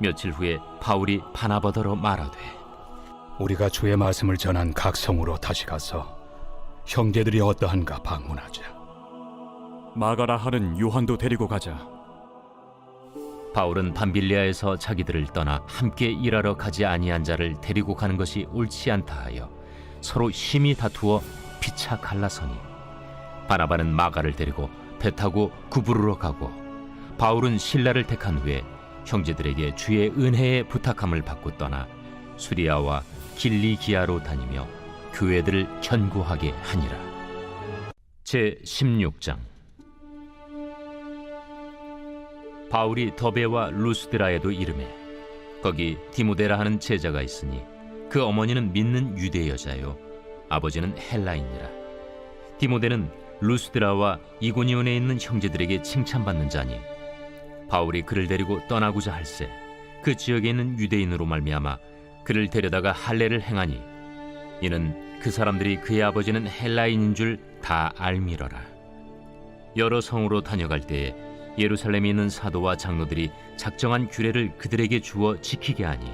며칠 후에 바울이 바나바더러 말하되 우리가 주의 말씀을 전한 각 성으로 다시 가서 형제들이 어떠한가 방문하자. 마가라 하는 요한도 데리고 가자. 바울은 밤빌리아에서 자기들을 떠나 함께 일하러 가지 아니한 자를 데리고 가는 것이 옳지 않다 하여 서로 심히 다투어 피차 갈라서니 바나바는 마가를 데리고 배 타고 구부르러 가고 바울은 실라를 택한 후에 형제들에게 주의 은혜에 부탁함을 받고 떠나 수리아와 길리기아로 다니며 교회들을 견고하게 하니라. 제16장. 바울이 더베와 루스드라에도 이르매 거기 디모데라 하는 제자가 있으니 그 어머니는 믿는 유대 여자요 아버지는 헬라인이라. 디모데는 루스드라와 이고니온에 있는 형제들에게 칭찬받는 자니 바울이 그를 데리고 떠나고자 할세 그 지역에 있는 유대인으로 말미암아 그를 데려다가 할례를 행하니 이는 그 사람들이 그의 아버지는 헬라인인 줄 다 알미러라. 여러 성으로 다녀갈 때에 예루살렘에 있는 사도와 장로들이 작정한 규례를 그들에게 주어 지키게 하니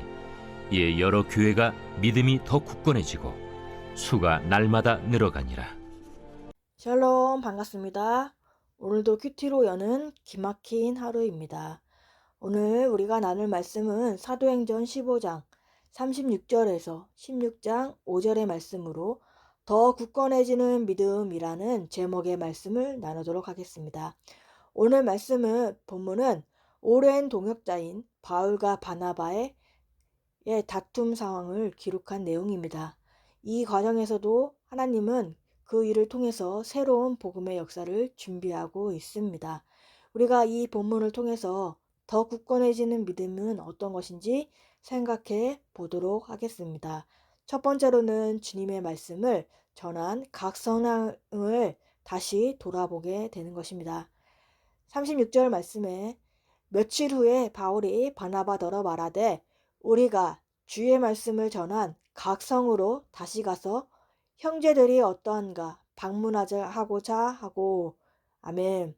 이에 여러 교회가 믿음이 더 굳건해지고 수가 날마다 늘어가니라. 샬롬, 반갑습니다. 오늘도 큐티로 여는 기막힌 하루입니다. 오늘 우리가 나눌 말씀은 사도행전 15장 36절에서 16장 5절의 말씀으로 더 굳건해지는 믿음이라는 제목의 말씀을 나누도록 하겠습니다. 오늘 본문은 오랜 동역자인 바울과 바나바의 다툼 상황을 기록한 내용입니다. 이 과정에서도 하나님은 그 일을 통해서 새로운 복음의 역사를 준비하고 있습니다. 우리가 이 본문을 통해서 더 굳건해지는 믿음은 어떤 것인지 생각해 보도록 하겠습니다. 첫 번째로는 주님의 말씀을 전한 각 성을 다시 돌아보게 되는 것입니다. 36절 말씀에 며칠 후에 바울이 바나바더러 말하되 우리가 주의 말씀을 전한 각 성으로 다시 가서 형제들이 어떠한가 방문하고자 하고. 아멘.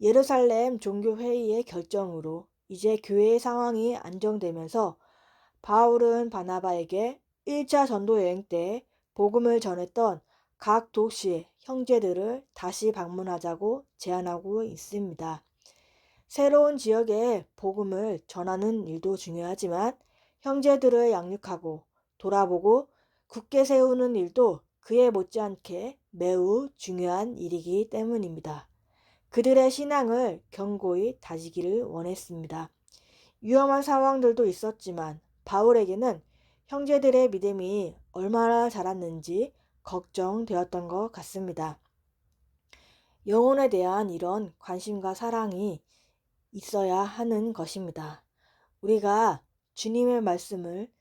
예루살렘 종교회의의 결정으로 이제 교회의 상황이 안정되면서 바울은 바나바에게 1차 전도 여행 때 복음을 전했던 각 도시의 형제들을 다시 방문하자고 제안하고 있습니다. 새로운 지역에 복음을 전하는 일도 중요하지만 형제들을 양육하고 돌아보고 굳게 세우는 일도 그에 못지않게 매우 중요한 일이기 때문입니다. 그들의 신앙을 견고히 다지기를 원했습니다. 위험한 상황들도 있었지만 바울에게는 형제들의 믿음이 얼마나 자랐는지 걱정되었던 것 같습니다. 영혼에 대한 이런 관심과 사랑이 있어야 하는 것입니다. 우리가 주님의 말씀을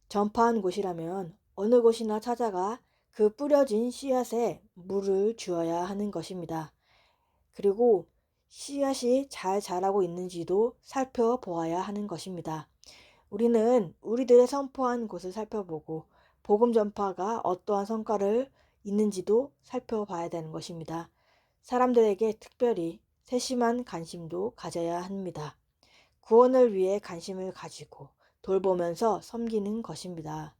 전파한 곳이라면 어느 곳이나 찾아가 그 뿌려진 씨앗에 물을 주어야 하는 것입니다. 그리고 씨앗이 잘 자라고 있는지도 살펴보아야 하는 것입니다. 우리는 우리들의 선포한 곳을 살펴보고 복음 전파가 어떠한 성과를 있는지도 살펴봐야 되는 것입니다. 사람들에게 특별히 세심한 관심도 가져야 합니다. 구원을 위해 관심을 가지고 돌보면서 섬기는 것입니다.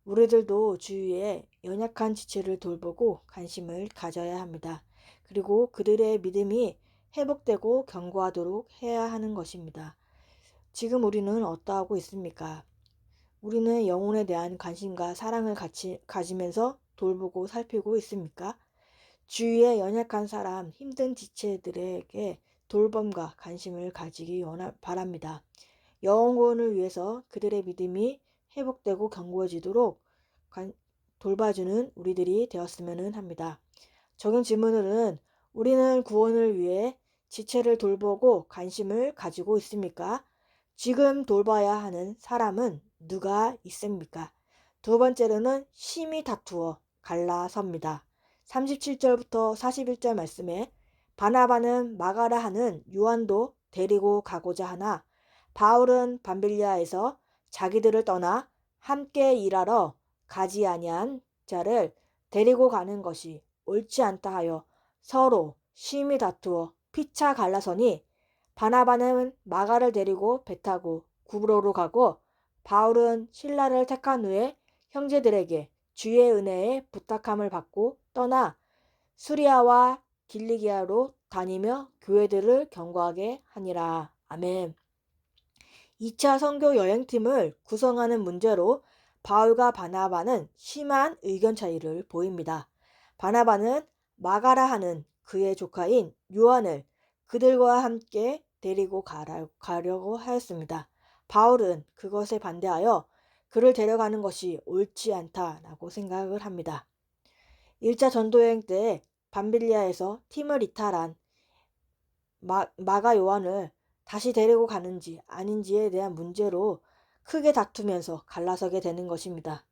우리들도 주위에 연약한 지체를 돌보고 관심을 가져야 합니다. 그리고 그들의 믿음이 회복되고 견고하도록 해야 하는 것입니다. 지금 우리는 어떠하고 있습니까? 우리는 영혼에 대한 관심과 사랑을 가지면서 돌보고 살피고 있습니까? 주위에 연약한 사람, 힘든 지체들에게 돌봄과 관심을 가지기 바랍니다. 영혼을 위해서 그들의 믿음이 회복되고 견고해지도록 돌봐주는 우리들이 되었으면 합니다. 적용 질문은 우리는 구원을 위해 지체를 돌보고 관심을 가지고 있습니까? 지금 돌봐야 하는 사람은 누가 있습니까? 두 번째로는 심히 다투어 갈라섭니다. 37절부터 41절 말씀에 바나바는 마가라 하는 요한도 데리고 가고자 하나 바울은 밤빌리아에서 자기들을 떠나 함께 일하러 가지 아니한 자를 데리고 가는 것이 옳지 않다 하여 서로 심히 다투어 피차 갈라서니 바나바는 마가를 데리고 배 타고 구브로로 가고 바울은 신라를 택한 후에 형제들에게 주의 은혜에 부탁함을 받고 떠나 수리아와 길리기아로 다니며 교회들을 경고하게 하니라. 아멘. 2차 선교 여행팀을 구성하는 문제로 바울과 바나바는 심한 의견 차이를 보입니다. 바나바는 마가라 하는 그의 조카인 요한을 그들과 함께 데리고 가려고 하였습니다. 바울은 그것에 반대하여 그를 데려가는 것이 옳지 않다라고 생각을 합니다. 1차 전도여행 때 밤빌리아에서 팀을 이탈한 마가 요한을 다시 데리고 가는지 아닌지에 대한 문제로 크게 다투면서 갈라서게 되는 것입니다.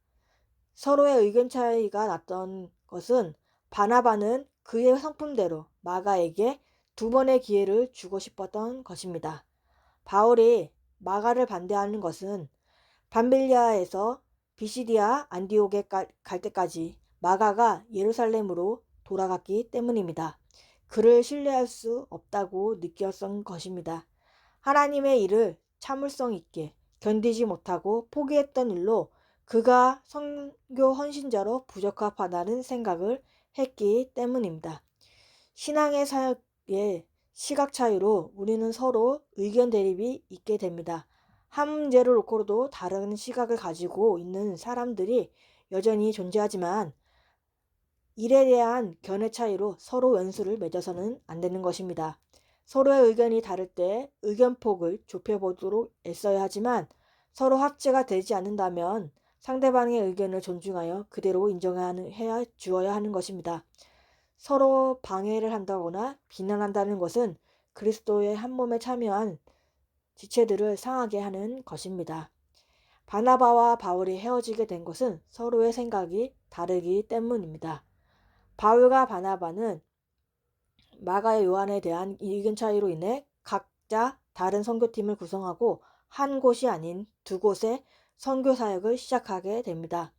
서로의 의견 차이가 났던 것은 바나바는 그의 성품대로 마가에게 2번의 기회를 주고 싶었던 것입니다. 바울이 마가를 반대하는 것은 밤빌리아에서 비시디아 안디옥에 갈 때까지 마가가 예루살렘으로 돌아갔기 때문입니다. 그를 신뢰할 수 없다고 느꼈던 것입니다. 하나님의 일을 참을성 있게 견디지 못하고 포기했던 일로 그가 선교 헌신자로 부적합하다는 생각을 했기 때문입니다. 신앙의 사역의 시각 차이로 우리는 서로 의견 대립이 있게 됩니다. 한 문제를 놓고도 다른 시각을 가지고 있는 사람들이 여전히 존재하지만 일에 대한 견해 차이로 서로 연수를 맺어서는 안 되는 것입니다. 서로의 의견이 다를 때 의견폭을 좁혀보도록 애써야 하지만 서로 합체가 되지 않는다면 상대방의 의견을 존중하여 그대로 인정해야 주어야 하는 것입니다. 서로 방해를 한다거나 비난한다는 것은 그리스도의 한 몸에 참여한 지체들을 상하게 하는 것입니다. 바나바와 바울이 헤어지게 된 것은 서로의 생각이 다르기 때문입니다. 바울과 바나바는 마가의 요한에 대한 의견 차이로 인해 각자 다른 선교팀을 구성하고 한 곳이 아닌 2곳의 선교 사역을 시작하게 됩니다.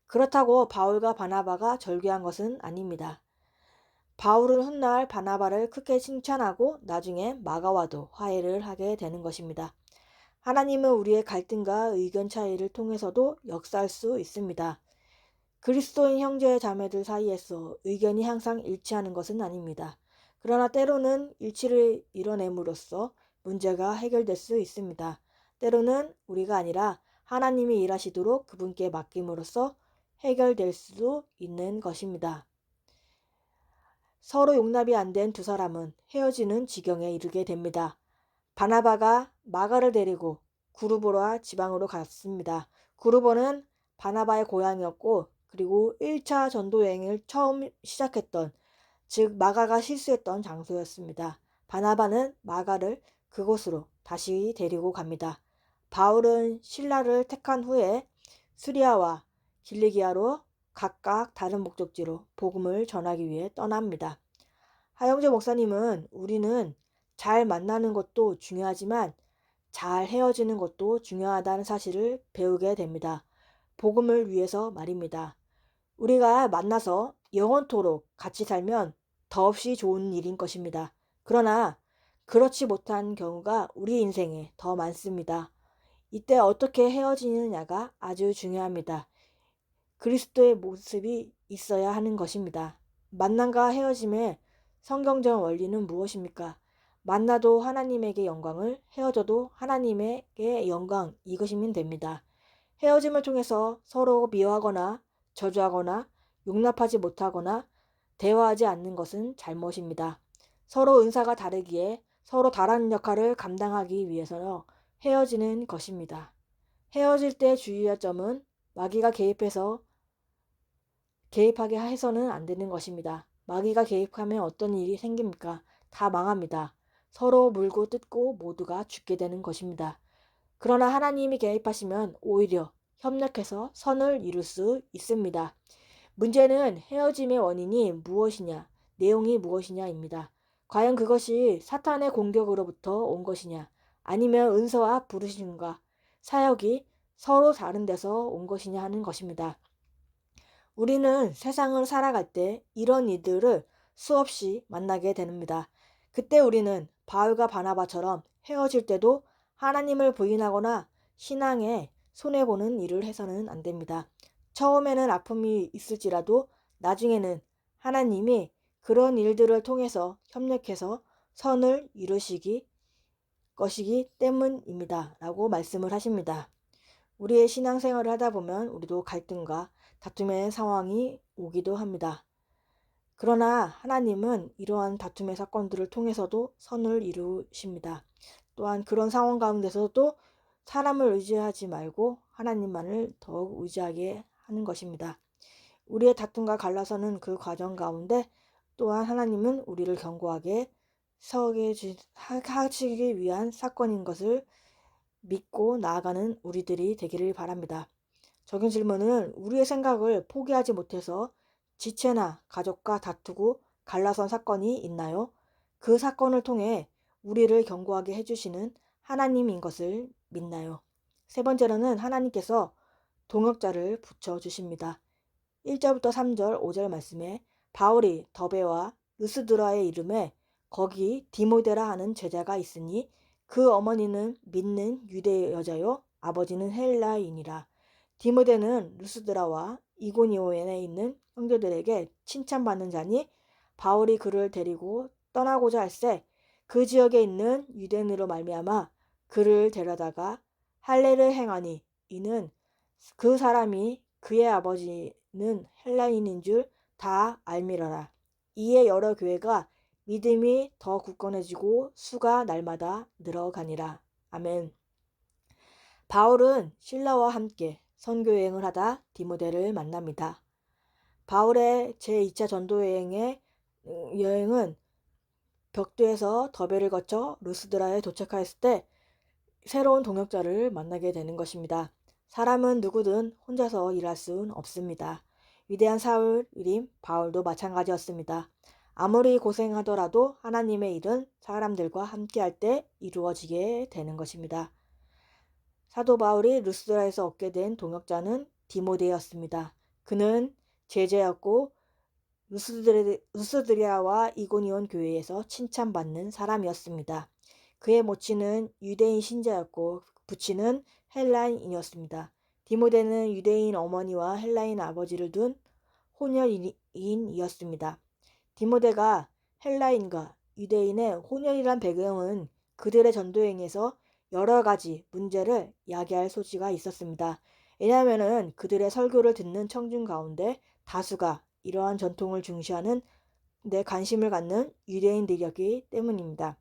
그렇다고 바울과 바나바가 절교한 것은 아닙니다. 바울은 훗날 바나바를 크게 칭찬하고 나중에 마가와도 화해를 하게 되는 것입니다. 하나님은 우리의 갈등과 의견 차이를 통해서도 역사할 수 있습니다. 그리스도인 형제 자매들 사이에서 의견이 항상 일치하는 것은 아닙니다. 그러나 때로는 일치를 이뤄냄으로써 문제가 해결될 수 있습니다. 때로는 우리가 아니라 하나님이 일하시도록 그분께 맡김으로써 해결될 수도 있는 것입니다. 서로 용납이 안 된 2사람은 헤어지는 지경에 이르게 됩니다. 바나바가 마가를 데리고 구르보라 지방으로 갔습니다. 구르보는 바나바의 고향이었고 그리고 1차 전도 여행을 처음 시작했던 즉 마가가 실수했던 장소였습니다. 바나바는 마가를 그곳으로 다시 데리고 갑니다. 바울은 신라를 택한 후에 수리아와 길리기아로 각각 다른 목적지로 복음을 전하기 위해 떠납니다. 하영재 목사님은 우리는 잘 만나는 것도 중요하지만 잘 헤어지는 것도 중요하다는 사실을 배우게 됩니다. 복음을 위해서 말입니다. 우리가 만나서 영원토록 같이 살면 더없이 좋은 일인 것입니다. 그러나 그렇지 못한 경우가 우리 인생에 더 많습니다. 이때 어떻게 헤어지느냐가 아주 중요합니다. 그리스도의 모습이 있어야 하는 것입니다. 만남과 헤어짐의 성경적 원리는 무엇입니까? 만나도 하나님에게 영광을, 헤어져도 하나님에게 영광, 이것이면 됩니다. 헤어짐을 통해서 서로 미워하거나 저주하거나 용납하지 못하거나 대화하지 않는 것은 잘못입니다. 서로 은사가 다르기에 서로 다른 역할을 감당하기 위해서 헤어지는 것입니다. 헤어질 때 주의할 점은 마귀가 개입하게 해서는 안 되는 것입니다. 마귀가 개입하면 어떤 일이 생깁니까? 다 망합니다. 서로 물고 뜯고 모두가 죽게 되는 것입니다. 그러나 하나님이 개입하시면 오히려 협력해서 선을 이룰 수 있습니다. 문제는 헤어짐의 원인이 무엇이냐, 내용이 무엇이냐입니다. 과연 그것이 사탄의 공격으로부터 온 것이냐, 아니면 은사와 부르심과 사역이 서로 다른 데서 온 것이냐 하는 것입니다. 우리는 세상을 살아갈 때 이런 이들을 수없이 만나게 됩니다. 그때 우리는 바울과 바나바처럼 헤어질 때도 하나님을 부인하거나 신앙에 손해보는 일을 해서는 안 됩니다. 처음에는 아픔이 있을지라도 나중에는 하나님이 그런 일들을 통해서 협력해서 선을 이루시기 것이기 때문입니다. 라고 말씀을 하십니다. 우리의 신앙생활을 하다 보면 우리도 갈등과 다툼의 상황이 오기도 합니다. 그러나 하나님은 이러한 다툼의 사건들을 통해서도 선을 이루십니다. 또한 그런 상황 가운데서도 사람을 의지하지 말고 하나님만을 더욱 의지하게 하는 것입니다. 우리의 다툼과 갈라서는 그 과정 가운데 또한 하나님은 우리를 견고하게 서게 하시기 위한 사건인 것을 믿고 나아가는 우리들이 되기를 바랍니다. 적용 질문은 우리의 생각을 포기하지 못해서 지체나 가족과 다투고 갈라선 사건이 있나요? 그 사건을 통해 우리를 견고하게 해주시는 하나님인 것을 믿나요? 세 번째로는 하나님께서 동역자를 붙여주십니다. 1절부터 3절, 5절 말씀에 바울이 더베와 루스드라의 이름에 거기 디모데라 하는 제자가 있으니 그 어머니는 믿는 유대 여자요 아버지는 헬라인이라. 디모데는 루스드라와 이고니온에 있는 형제들에게 칭찬받는 자니 바울이 그를 데리고 떠나고자 할새 그 지역에 있는 유대인으로 말미암아 그를 데려다가 할례를 행하니 이는 그 사람이 그의 아버지는 헬라인인 줄 다 알미러라. 이에 여러 교회가 믿음이 더 굳건해지고 수가 날마다 늘어가니라. 아멘. 바울은 실라와 함께 선교여행을 하다 디모데를 만납니다. 바울의 제2차 여행은 벽두에서 더베를 거쳐 루스드라에 도착하였을 때 새로운 동역자를 만나게 되는 것입니다. 사람은 누구든 혼자서 일할 수는 없습니다. 위대한 사울임 바울도 마찬가지였습니다. 아무리 고생하더라도 하나님의 일은 사람들과 함께할 때 이루어지게 되는 것입니다. 사도 바울이 루스드라에서 얻게 된 동역자는 디모데였습니다. 그는 제자였고 루스드라와 이고니온 교회에서 칭찬받는 사람이었습니다. 그의 모친은 유대인 신자였고 부친은 헬라인이었습니다. 디모데는 유대인 어머니와 헬라인 아버지를 둔 혼혈인이었습니다. 디모데가 헬라인과 유대인의 혼혈이란 배경은 그들의 전도여행에서 여러 가지 문제를 야기할 소지가 있었습니다. 왜냐하면 그들의 설교를 듣는 청중 가운데 다수가 이러한 전통을 중시하는 데 관심을 갖는 유대인들이었기 때문입니다.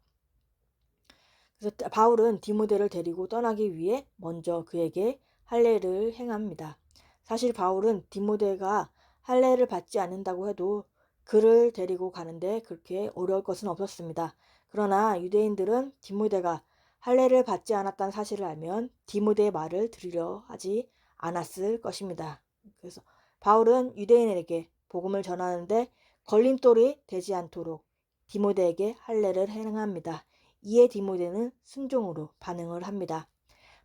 그래서 바울은 디모데를 데리고 떠나기 위해 먼저 그에게 할례를 행합니다. 사실 바울은 디모데가 할례를 받지 않는다고 해도 그를 데리고 가는데 그렇게 어려울 것은 없었습니다. 그러나 유대인들은 디모데가 할례를 받지 않았다는 사실을 알면 디모데의 말을 들으려 하지 않았을 것입니다. 그래서 바울은 유대인에게 복음을 전하는데 걸림돌이 되지 않도록 디모데에게 할례를 행합니다. 이에 디모데는 순종으로 반응을 합니다.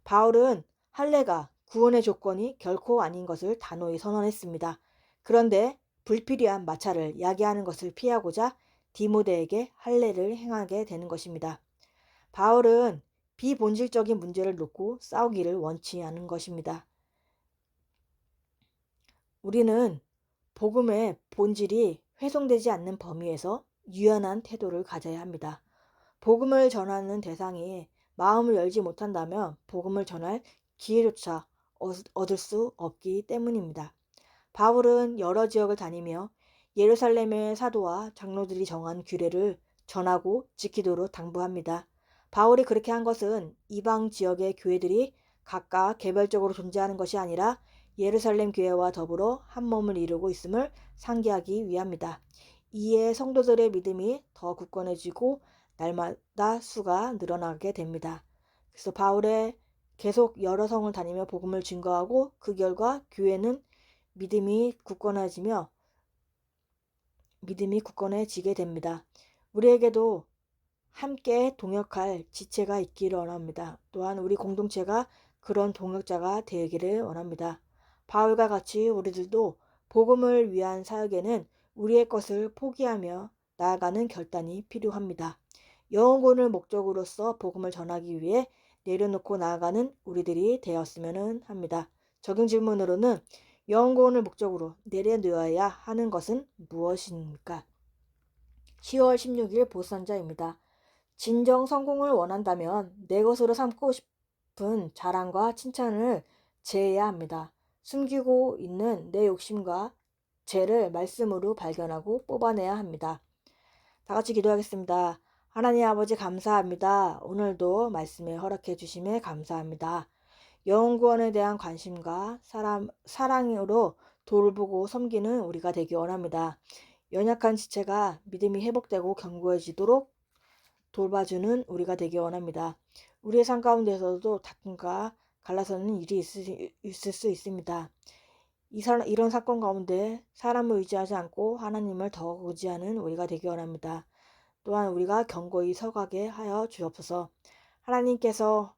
바울은 할례가 구원의 조건이 결코 아닌 것을 단호히 선언했습니다. 그런데 불필요한 마찰을 야기하는 것을 피하고자 디모데에게 할례를 행하게 되는 것입니다. 바울은 비본질적인 문제를 놓고 싸우기를 원치 않은 것입니다. 우리는 복음의 본질이 훼손되지 않는 범위에서 유연한 태도를 가져야 합니다. 복음을 전하는 대상이 마음을 열지 못한다면 복음을 전할 기회조차 얻을 수 없기 때문입니다. 바울은 여러 지역을 다니며 예루살렘의 사도와 장로들이 정한 규례를 전하고 지키도록 당부합니다. 바울이 그렇게 한 것은 이방 지역의 교회들이 각각 개별적으로 존재하는 것이 아니라 예루살렘 교회와 더불어 한 몸을 이루고 있음을 상기하기 위함이다. 이에 성도들의 믿음이 더 굳건해지고 날마다 수가 늘어나게 됩니다. 그래서 바울의 계속 여러 성을 다니며 복음을 증거하고 그 결과 교회는 믿음이 굳건해지게 됩니다. 우리에게도 함께 동역할 지체가 있기를 원합니다. 또한 우리 공동체가 그런 동역자가 되기를 원합니다. 바울과 같이 우리들도 복음을 위한 사역에는 우리의 것을 포기하며 나아가는 결단이 필요합니다. 영혼을 목적으로서 복음을 전하기 위해 내려놓고 나아가는 우리들이 되었으면 합니다. 적용 질문으로는 영혼구원을 목적으로 내려놓아야 하는 것은 무엇입니까? 10월 16일 보선자입니다. 진정 성공을 원한다면 내 것으로 삼고 싶은 자랑과 칭찬을 제해야 합니다. 숨기고 있는 내 욕심과 죄를 말씀으로 발견하고 뽑아내야 합니다. 다 같이 기도하겠습니다. 하나님 아버지 감사합니다. 오늘도 말씀에 허락해 주심에 감사합니다. 영혼구원에 대한 관심과 사랑으로 돌보고 섬기는 우리가 되기 원합니다. 연약한 지체가 믿음이 회복되고 견고해지도록 돌봐주는 우리가 되기 원합니다. 우리의 삶 가운데서도 다툼과 갈라서는 일이 있을 수 있습니다. 이런 사건 가운데 사람을 의지하지 않고 하나님을 더 의지하는 우리가 되기 원합니다. 또한 우리가 견고히 서가게 하여 주옵소서. 하나님께서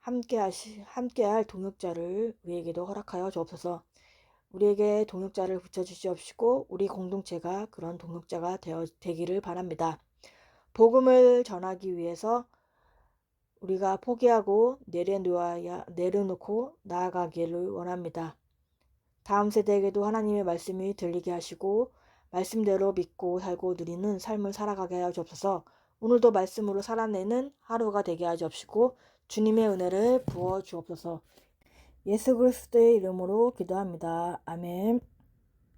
함께할 동역자를 우리에게도 허락하여 주옵소서. 우리에게 동역자를 붙여주시옵시고 우리 공동체가 그런 동역자가 되기를 바랍니다. 복음을 전하기 위해서 우리가 포기하고 내려놓고 나아가기를 원합니다. 다음 세대에게도 하나님의 말씀이 들리게 하시고 말씀대로 믿고 살고 누리는 삶을 살아가게 하여 주옵소서. 오늘도 말씀으로 살아내는 하루가 되게 하여 주옵시고 주님의 은혜를 부어 주옵소서. 예수 그리스도의 이름으로 기도합니다. 아멘.